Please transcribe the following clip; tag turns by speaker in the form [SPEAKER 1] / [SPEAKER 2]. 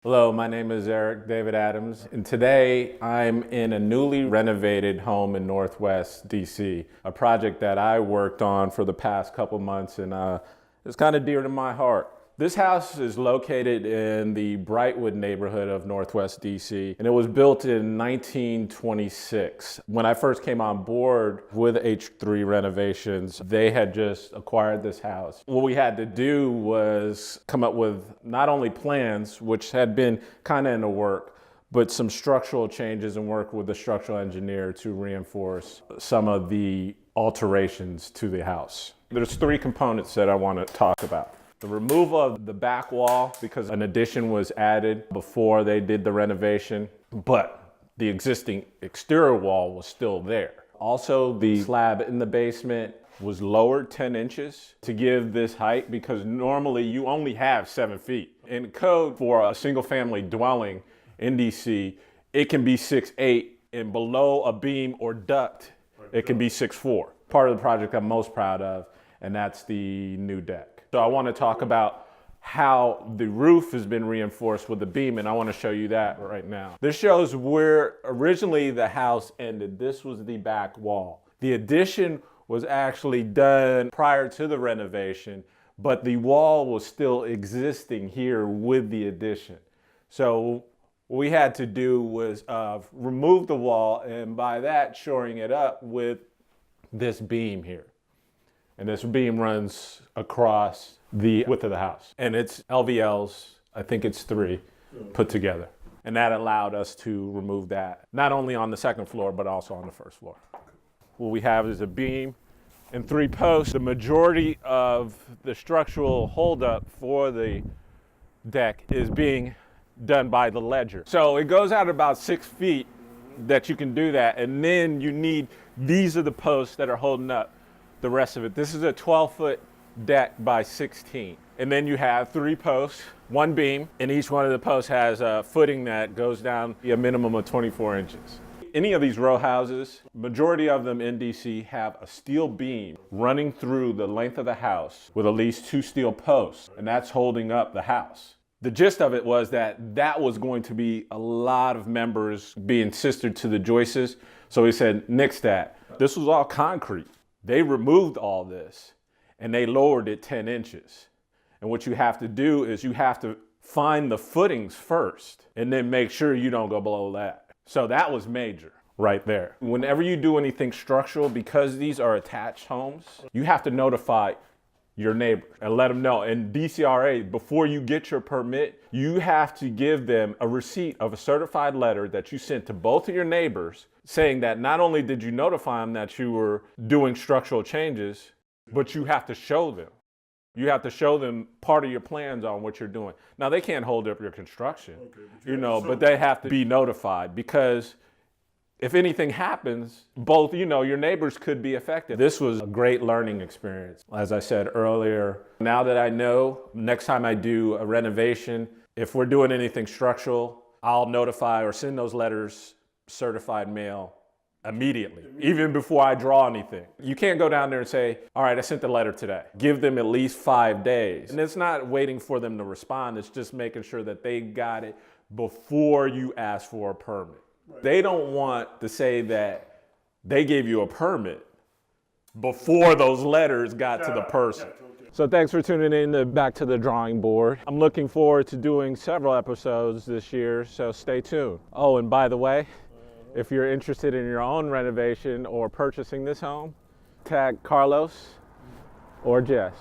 [SPEAKER 1] Hello, my name is Erick David Adams, and today I'm in a newly renovated home in Northwest DC, a project that I worked on for the past couple months, and it's kind of dear to my heart. This house is located in the Brightwood neighborhood of Northwest DC, and it was built in 1926. When I first came on board with H3 Renovations, they had just acquired this house. What we had to do was come up with not only plans, which had been kind of in the work, but some structural changes and work with the structural engineer to reinforce some of the alterations to the house. There's three components that I want to talk about. The removal of the back wall, because an addition was added before they did the renovation, but the existing exterior wall was still there. Also, the slab in the basement was lowered 10 inches to give this height, because normally you only have 7 feet. In code for a single family dwelling in DC, it can be 6'8", and below a beam or duct, it can be 6'4". Part of the project I'm most proud of, and that's the new deck. So I want to talk about how the roof has been reinforced with the beam, and I want to show you that right now. This shows where originally the house ended. This was the back wall. The addition was actually done prior to the renovation, but the wall was still existing here with the addition. So what we had to do was remove the wall, and by that shoring it up with this beam here. And this beam runs across the width of the house. And it's LVLs, I think it's 3, put together. And that allowed us to remove that, not only on the second floor, but also on the first floor. What we have is a beam and 3 posts. The majority of the structural holdup for the deck is being done by the ledger. So it goes out about 6 feet that you can do that. And then you need, these are the posts that are holding up the rest of it. This is a 12-foot deck by 16. And then you have 3 posts, 1 beam, and each one of the posts has a footing that goes down a minimum of 24 inches. Any of these row houses, majority of them in DC, have a steel beam running through the length of the house with at least 2 steel posts, and that's holding up the house. The gist of it was that that was going to be a lot of members being sistered to the joists, so he said, nix that. This was all concrete. They removed all this and they lowered it 10 inches. And what you have to do is you have to find the footings first and then make sure you don't go below that. So that was major right there. Whenever you do anything structural, because these are attached homes, you have to notify your neighbors and let them know. And DCRA, before you get your permit, you have to give them a receipt of a certified letter that you sent to both of your neighbors saying that not only did you notify them that you were doing structural changes, but you have to show them. You have to show them part of your plans on what you're doing. Now, they can't hold up your construction, but they have to be notified, because if anything happens, both, your neighbors could be affected. This was a great learning experience. As I said earlier, now that I know, next time I do a renovation, if we're doing anything structural, I'll notify or send those letters, certified mail, immediately, even before I draw anything. You can't go down there and say, all right, I sent the letter today. Give them at least 5 days. And it's not waiting for them to respond. It's just making sure that they got it before you ask for a permit. Right. They don't want to say that they gave you a permit before those letters got to the person. So thanks for tuning in to Back to the Drawing Board. I'm looking forward to doing several episodes this year, so stay tuned. Oh, and by the way, if you're interested in your own renovation or purchasing this home, tag Carlos or Jess.